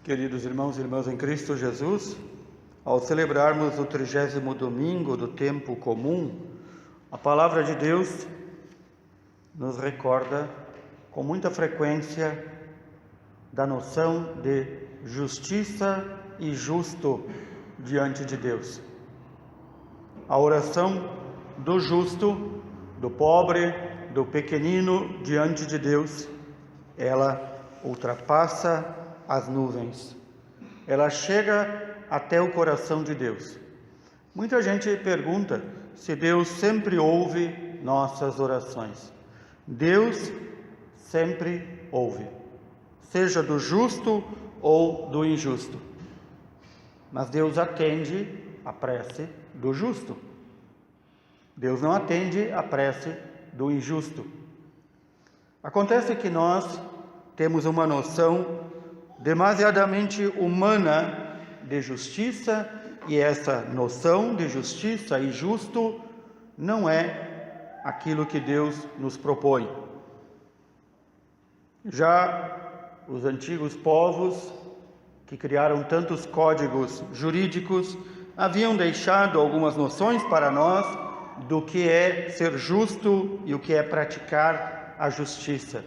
Queridos irmãos e irmãs em Cristo Jesus, ao celebrarmos o 30º domingo do tempo comum, a palavra de Deus nos recorda com muita frequência da noção de justiça e justo diante de Deus. A oração do justo, do pobre, do pequenino diante de Deus, ela ultrapassa as nuvens. Ela chega até o coração de Deus. Muita gente pergunta se Deus sempre ouve nossas orações. Deus sempre ouve, seja do justo ou do injusto. Mas Deus atende a prece do justo. Deus não atende a prece do injusto. Acontece que nós temos uma noção demasiadamente humana de justiça, e essa noção de justiça e justo não é aquilo que Deus nos propõe. Já os antigos povos, que criaram tantos códigos jurídicos, haviam deixado algumas noções para nós do que é ser justo e o que é praticar a justiça.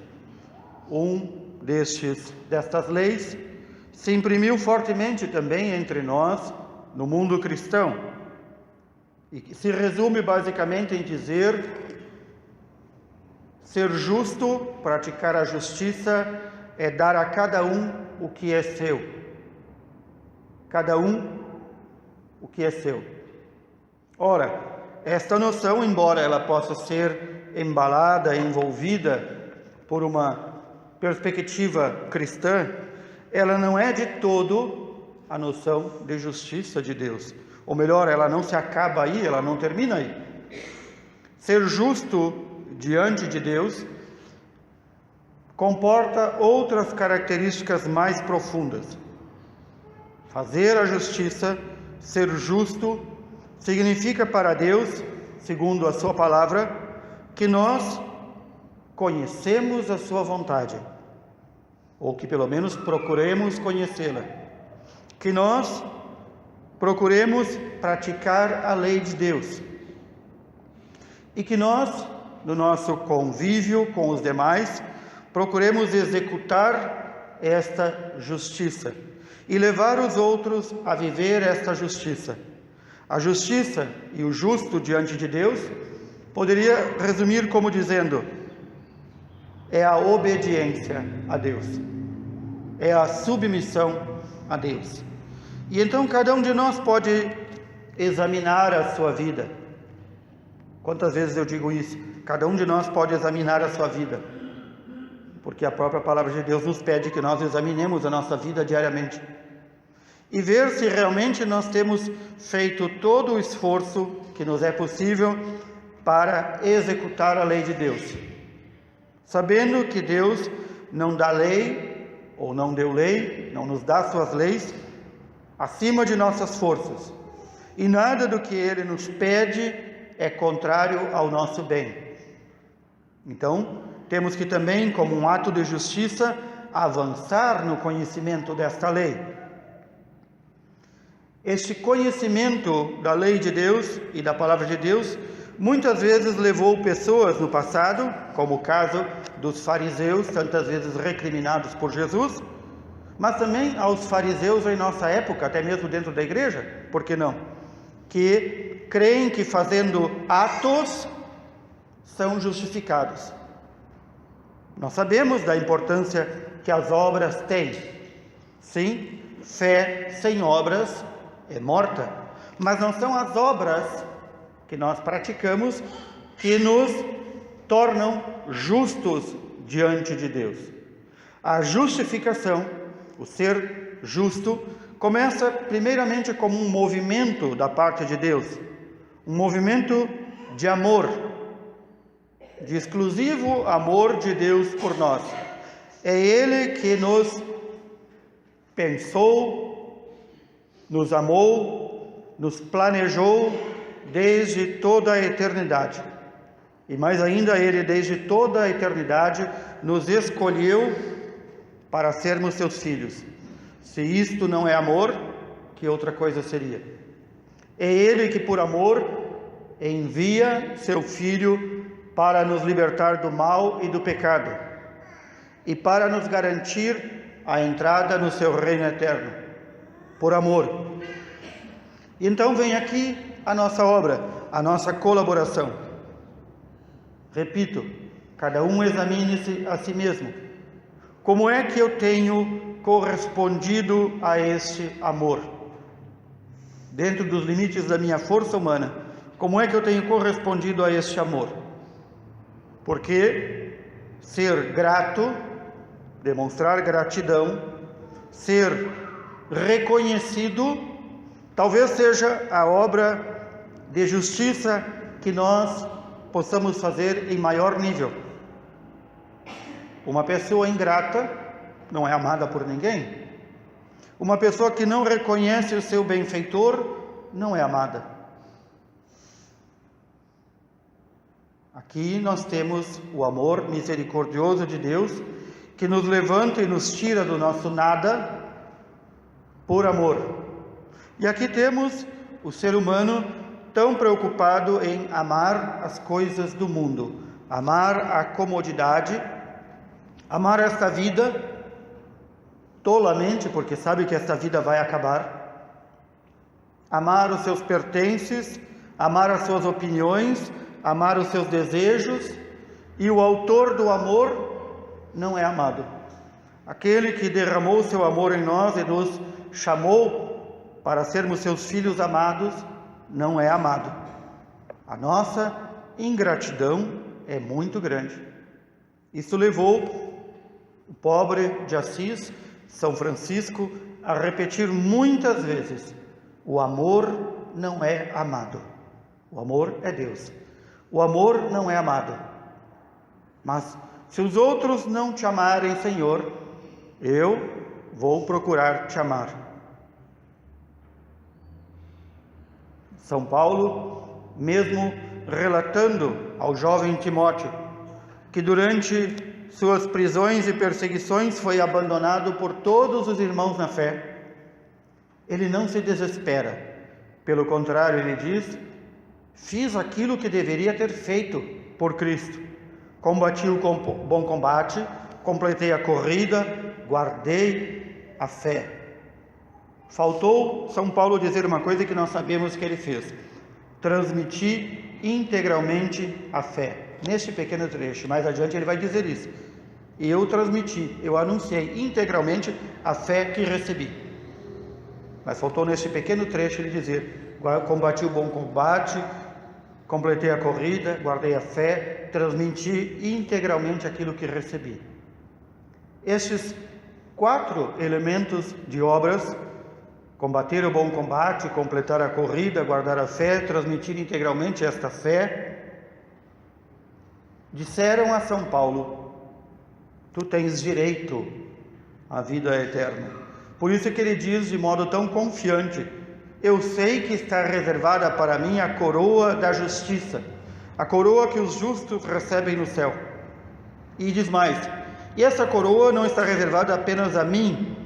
Destas leis se imprimiu fortemente também entre nós no mundo cristão e se resume basicamente em dizer: ser justo, praticar a justiça, é dar a cada um o que é seu. Cada um o que é seu. Ora, esta noção, embora ela possa ser embalada, envolvida por uma perspectiva cristã, ela não é de todo a noção de justiça de Deus. Ou melhor, ela não se acaba aí, ela não termina aí. Ser justo diante de Deus comporta outras características mais profundas. Fazer a justiça, ser justo, significa para Deus, segundo a sua palavra, que nós conhecemos a sua vontade, ou que pelo menos procuremos conhecê-la, que nós procuremos praticar a lei de Deus, e que nós, no nosso convívio com os demais, procuremos executar esta justiça e levar os outros a viver esta justiça. A justiça e o justo diante de Deus poderia resumir como dizendo: é a obediência a Deus, é a submissão a Deus. E então cada um de nós pode examinar a sua vida. Quantas vezes eu digo isso? Cada um de nós pode examinar a sua vida, porque a própria palavra de Deus nos pede que nós examinemos a nossa vida diariamente e ver se realmente nós temos feito todo o esforço que nos é possível para executar a lei de Deus, sabendo que Deus não dá lei, ou não deu lei, não nos dá suas leis acima de nossas forças, e nada do que Ele nos pede é contrário ao nosso bem. Então, temos que também, como um ato de justiça, avançar no conhecimento desta lei. Este conhecimento da lei de Deus e da palavra de Deus muitas vezes levou pessoas no passado, como o caso dos fariseus, tantas vezes recriminados por Jesus, mas também aos fariseus em nossa época, até mesmo dentro da igreja, por que não? Que creem que fazendo atos são justificados. Nós sabemos da importância que as obras têm. Sim, fé sem obras é morta, mas não são as obras que nós praticamos que nos tornam justos diante de Deus. A justificação, o ser justo, começa primeiramente como um movimento da parte de Deus, um movimento de amor, de exclusivo amor de Deus por nós. É Ele que nos pensou, nos amou, nos planejou desde toda a eternidade. E mais ainda, Ele desde toda a eternidade nos escolheu para sermos seus filhos. Se isto não é amor, que outra coisa seria? É Ele que, por amor, envia seu Filho para nos libertar do mal e do pecado e para nos garantir a entrada no seu reino eterno, por amor. Então vem aqui a nossa obra, a nossa colaboração. Repito, cada um examine-se a si mesmo. Como é que eu tenho correspondido a este amor? Dentro dos limites da minha força humana, como é que eu tenho correspondido a este amor? Porque ser grato, demonstrar gratidão, ser reconhecido, talvez seja a obra de justiça que nós possamos fazer em maior nível. Uma pessoa ingrata não é amada por ninguém. Uma pessoa que não reconhece o seu benfeitor não é amada. Aqui nós temos o amor misericordioso de Deus, que nos levanta e nos tira do nosso nada por amor. E aqui temos o ser humano tão preocupado em amar as coisas do mundo, amar a comodidade, amar esta vida tolamente, porque sabe que esta vida vai acabar, amar os seus pertences, amar as suas opiniões, amar os seus desejos, e o autor do amor não é amado. Aquele que derramou o seu amor em nós e nos chamou para sermos seus filhos amados, não é amado. A nossa ingratidão é muito grande. Isso levou o pobre de Assis, São Francisco, a repetir muitas vezes: o amor não é amado. O amor é Deus. O amor não é amado. Mas se os outros não te amarem, Senhor, eu vou procurar te amar. São Paulo, mesmo relatando ao jovem Timóteo que durante suas prisões e perseguições foi abandonado por todos os irmãos na fé, ele não se desespera. Pelo contrário, ele diz: fiz aquilo que deveria ter feito por Cristo. Combati o bom combate, completei a corrida, guardei a fé. Faltou São Paulo dizer uma coisa que nós sabemos que ele fez: transmitir integralmente a fé. Neste pequeno trecho, mais adiante ele vai dizer isso: e eu transmiti, eu anunciei integralmente a fé que recebi. Mas faltou neste pequeno trecho ele dizer: combati o bom combate, completei a corrida, guardei a fé, transmiti integralmente aquilo que recebi. Estes 4 elementos de obras: combater o bom combate, completar a corrida, guardar a fé, transmitir integralmente esta fé, disseram a São Paulo: tu tens direito à vida eterna. Por isso que ele diz de modo tão confiante: eu sei que está reservada para mim a coroa da justiça, a coroa que os justos recebem no céu. E diz mais: e essa coroa não está reservada apenas a mim,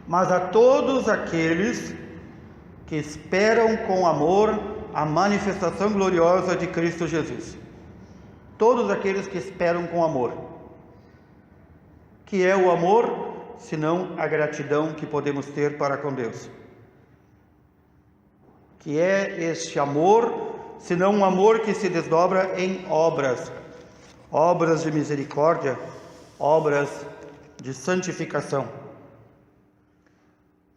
mas a todos aqueles que esperam com amor a manifestação gloriosa de Cristo Jesus. Todos aqueles que esperam com amor. Que é o amor, senão a gratidão que podemos ter para com Deus? Que é este amor, senão um amor que se desdobra em obras, obras de misericórdia, obras de santificação.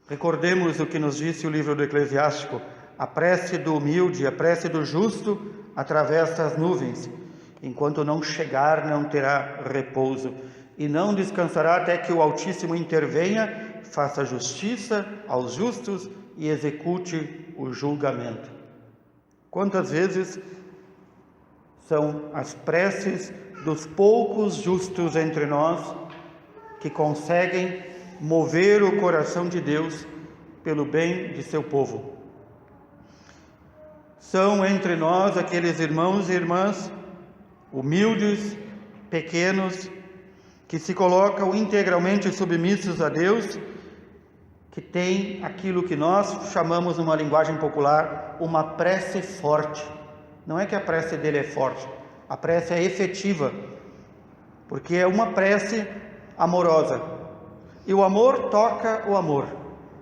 Recordemos o que nos disse o livro do Eclesiástico: a prece do humilde, a prece do justo atravessa as nuvens. Enquanto não chegar, não terá repouso, e não descansará até que o Altíssimo intervenha, faça justiça aos justos e execute o julgamento. Quantas vezes são as preces dos poucos justos entre nós que conseguem mover o coração de Deus pelo bem de seu povo? São entre nós aqueles irmãos e irmãs humildes, pequenos, que se colocam integralmente submissos a Deus que tem aquilo que nós chamamos, numa linguagem popular, uma prece forte. Não é que a prece dele é forte, a prece é efetiva, porque é uma prece amorosa. E o amor toca o amor,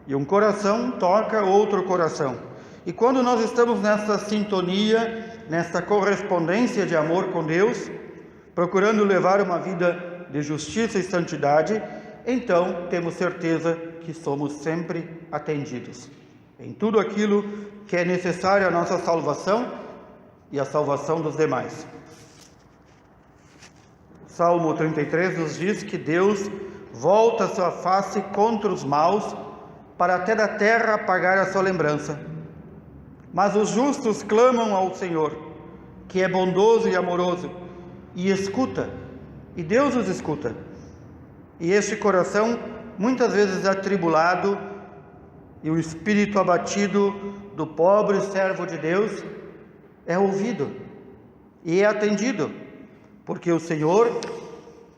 e um coração toca outro coração. E quando nós estamos nessa sintonia, nessa correspondência de amor com Deus, procurando levar uma vida de justiça e santidade, então temos certeza que somos sempre atendidos em tudo aquilo que é necessário à nossa salvação e à salvação dos demais. Salmo 33 nos diz que Deus volta a sua face contra os maus, para até da terra apagar a sua lembrança. Mas os justos clamam ao Senhor, que é bondoso e amoroso, e escuta, e Deus os escuta. E este coração, muitas vezes atribulado, e o espírito abatido do pobre servo de Deus, é ouvido e é atendido, porque o Senhor,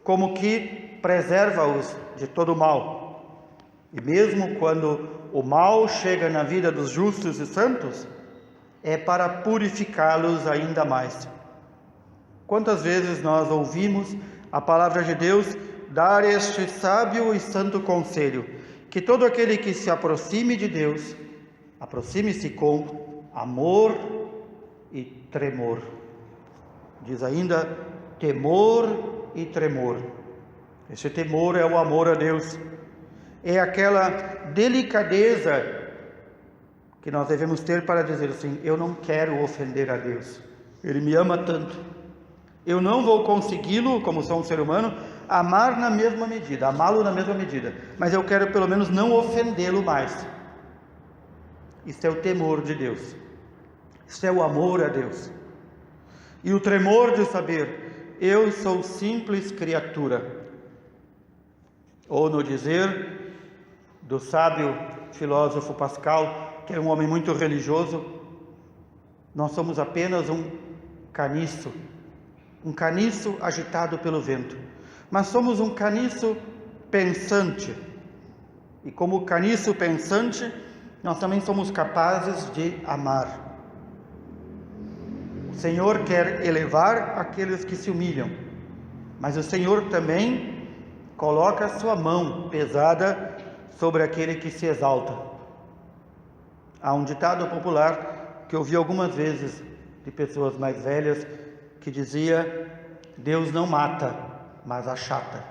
como que preserva-os de todo o mal. E mesmo quando o mal chega na vida dos justos e santos, é para purificá-los ainda mais. Quantas vezes nós ouvimos a palavra de Deus dar este sábio e santo conselho, que todo aquele que se aproxime de Deus, aproxime-se com amor e tremor. Diz ainda, temor e tremor. Esse temor é o amor a Deus, é aquela delicadeza que nós devemos ter para dizer assim: eu não quero ofender a Deus, Ele me ama tanto, eu não vou consegui-lo, como sou um ser humano, amar na mesma medida, amá-lo na mesma medida, mas eu quero pelo menos não ofendê-lo mais. Isso é o temor de Deus, isso é o amor a Deus. E o tremor de saber, eu sou simples criatura. Ou no dizer do sábio filósofo Pascal, que era um homem muito religioso, nós somos apenas um caniço agitado pelo vento, mas somos um caniço pensante, e como caniço pensante, nós também somos capazes de amar. O Senhor quer elevar aqueles que se humilham, mas o Senhor também coloca a sua mão pesada sobre aquele que se exalta. Há um ditado popular que eu ouvi algumas vezes de pessoas mais velhas que dizia: Deus não mata, mas achata.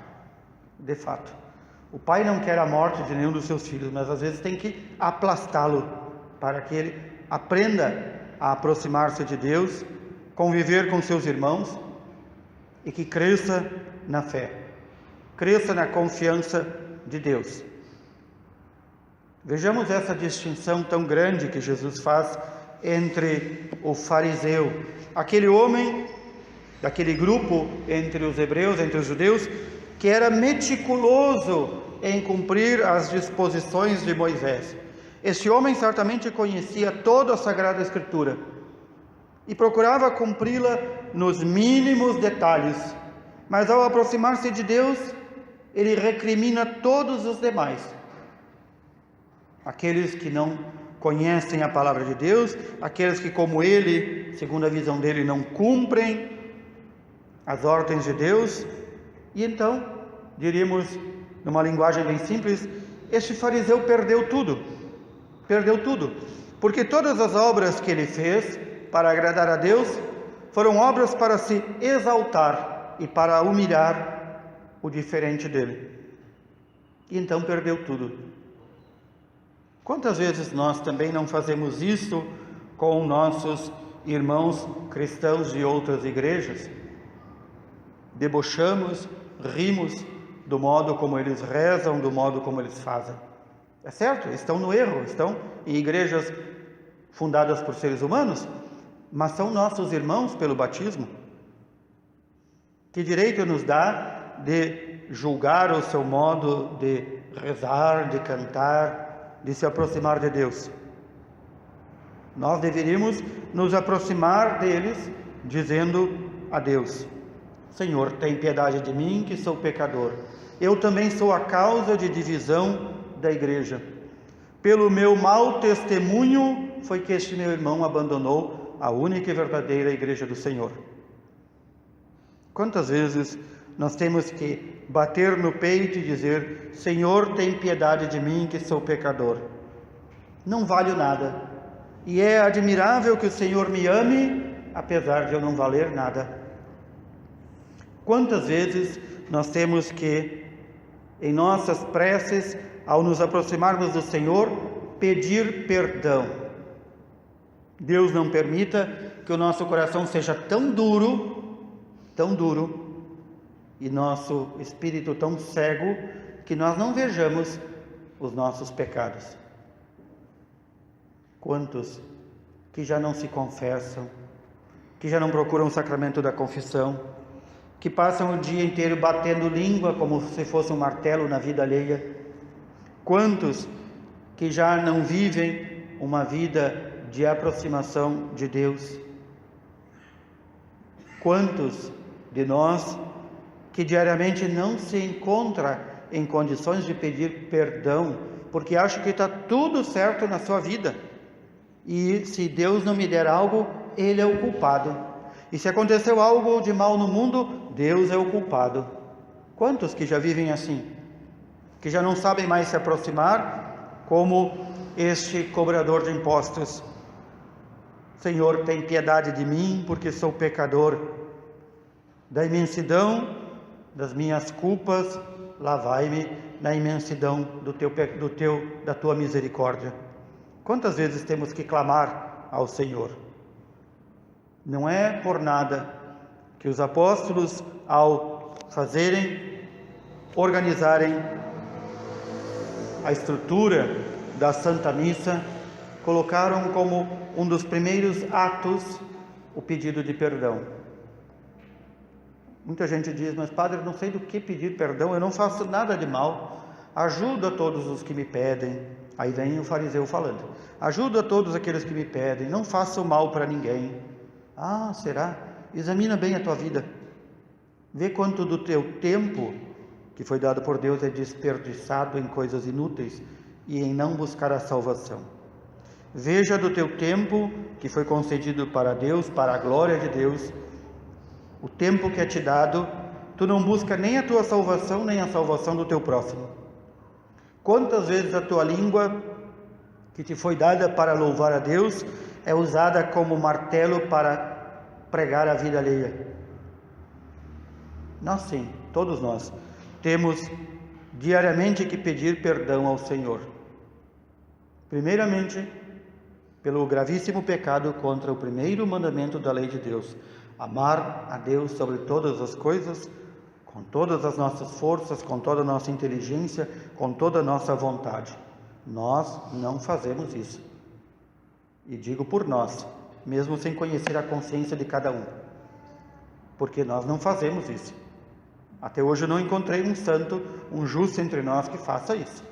De fato, o pai não quer a morte de nenhum dos seus filhos, mas às vezes tem que aplastá-lo para que ele aprenda a aproximar-se de Deus, conviver com seus irmãos e que cresça na fé, cresça na confiança de Deus. Vejamos essa distinção tão grande que Jesus faz entre o fariseu, aquele homem daquele grupo entre os hebreus, entre os judeus, que era meticuloso em cumprir as disposições de Moisés. Este homem certamente conhecia toda a Sagrada Escritura e procurava cumpri-la nos mínimos detalhes, mas ao aproximar-se de Deus, ele recrimina todos os demais. Aqueles que não conhecem a palavra de Deus, aqueles que, como ele, segundo a visão dele, não cumprem as ordens de Deus. E então, diríamos, numa linguagem bem simples, este fariseu perdeu tudo, porque todas as obras que ele fez para agradar a Deus foram obras para se exaltar e para humilhar o diferente dele. E então perdeu tudo. Quantas vezes nós também não fazemos isso com nossos irmãos cristãos de outras igrejas? Debochamos, rimos do modo como eles rezam, do modo como eles fazem. É certo, estão no erro, estão em igrejas fundadas por seres humanos, mas são nossos irmãos pelo batismo. Que direito nos dá de julgar o seu modo de rezar, de cantar, de se aproximar de Deus? Nós deveríamos nos aproximar deles dizendo a Deus: Senhor, tem piedade de mim, que sou pecador. Eu também sou a causa de divisão da igreja. Pelo meu mau testemunho foi que este meu irmão abandonou a única e verdadeira igreja do Senhor. Quantas vezes nós temos que bater no peito e dizer: Senhor, tem piedade de mim, que sou pecador. Não valho nada. E é admirável que o Senhor me ame, apesar de eu não valer nada. Quantas vezes nós temos que, em nossas preces, ao nos aproximarmos do Senhor, pedir perdão. Deus não permita que o nosso coração seja tão duro, e nosso espírito tão cego, que nós não vejamos os nossos pecados. Quantos que já não se confessam, que já não procuram o sacramento da confissão, que passam o dia inteiro batendo língua como se fosse um martelo na vida alheia. Quantos que já não vivem uma vida de aproximação de Deus. Quantos de nós que diariamente não se encontra em condições de pedir perdão, porque acha que está tudo certo na sua vida. E se Deus não me der algo, Ele é o culpado. E se aconteceu algo de mal no mundo, Deus é o culpado. Quantos que já vivem assim? Que já não sabem mais se aproximar, como este cobrador de impostos. Senhor, tem piedade de mim, porque sou pecador. Da imensidão das minhas culpas, lavai-me na imensidão da tua misericórdia. Quantas vezes temos que clamar ao Senhor? Não é por nada que os apóstolos, ao organizarem a estrutura da Santa Missa, colocaram como um dos primeiros atos o pedido de perdão. Muita gente diz: mas padre, eu não sei do que pedir perdão, eu não faço nada de mal, ajudo a todos os que me pedem. Aí vem o fariseu falando: ajudo a todos aqueles que me pedem, não faço mal para ninguém. Ah, será? Examina bem a tua vida, vê quanto do teu tempo que foi dado por Deus é desperdiçado em coisas inúteis e em não buscar a salvação. Veja do teu tempo que foi concedido para Deus, para a glória de Deus, o tempo que é te dado, tu não busca nem a tua salvação, nem a salvação do teu próximo. Quantas vezes a tua língua, que te foi dada para louvar a Deus, é usada como martelo para pregar a vida alheia? Nós sim, todos nós, temos diariamente que pedir perdão ao Senhor. Primeiramente, pelo gravíssimo pecado contra o primeiro mandamento da lei de Deus: amar a Deus sobre todas as coisas, com todas as nossas forças, com toda a nossa inteligência, com toda a nossa vontade. Nós não fazemos isso. E digo por nós, mesmo sem conhecer a consciência de cada um, porque nós não fazemos isso. Até hoje eu não encontrei um santo, um justo entre nós que faça isso.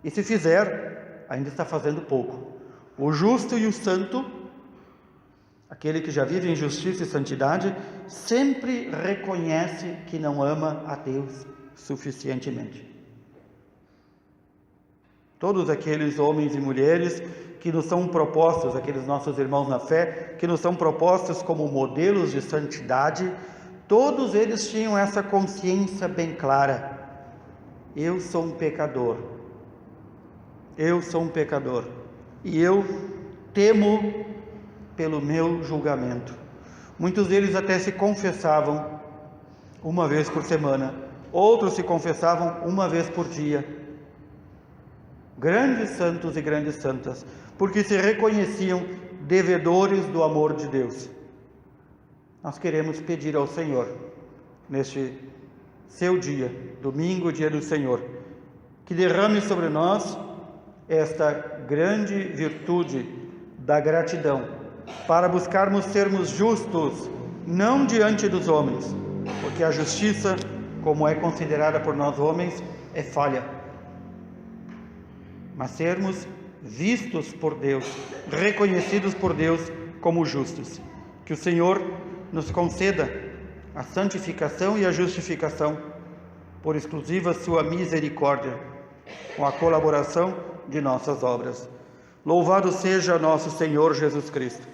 E se fizer, ainda está fazendo pouco. O justo e o santo, aquele que já vive em justiça e santidade, sempre reconhece que não ama a Deus suficientemente. Todos aqueles homens e mulheres que nos são propostos, aqueles nossos irmãos na fé, que nos são propostos como modelos de santidade, todos eles tinham essa consciência bem clara: eu sou um pecador, e eu temo pelo meu julgamento. Muitos deles até se confessavam uma vez por semana, outros se confessavam uma vez por dia. Grandes santos e grandes santas, porque se reconheciam devedores do amor de Deus. Nós queremos pedir ao Senhor, neste seu dia, domingo, dia do Senhor, que derrame sobre nós esta grande virtude da gratidão, para buscarmos sermos justos, não diante dos homens, porque a justiça, como é considerada por nós homens, é falha, mas sermos vistos por Deus, reconhecidos por Deus como justos. Que o Senhor nos conceda a santificação e a justificação por exclusiva sua misericórdia, com a colaboração de nossas obras. Louvado seja nosso Senhor Jesus Cristo.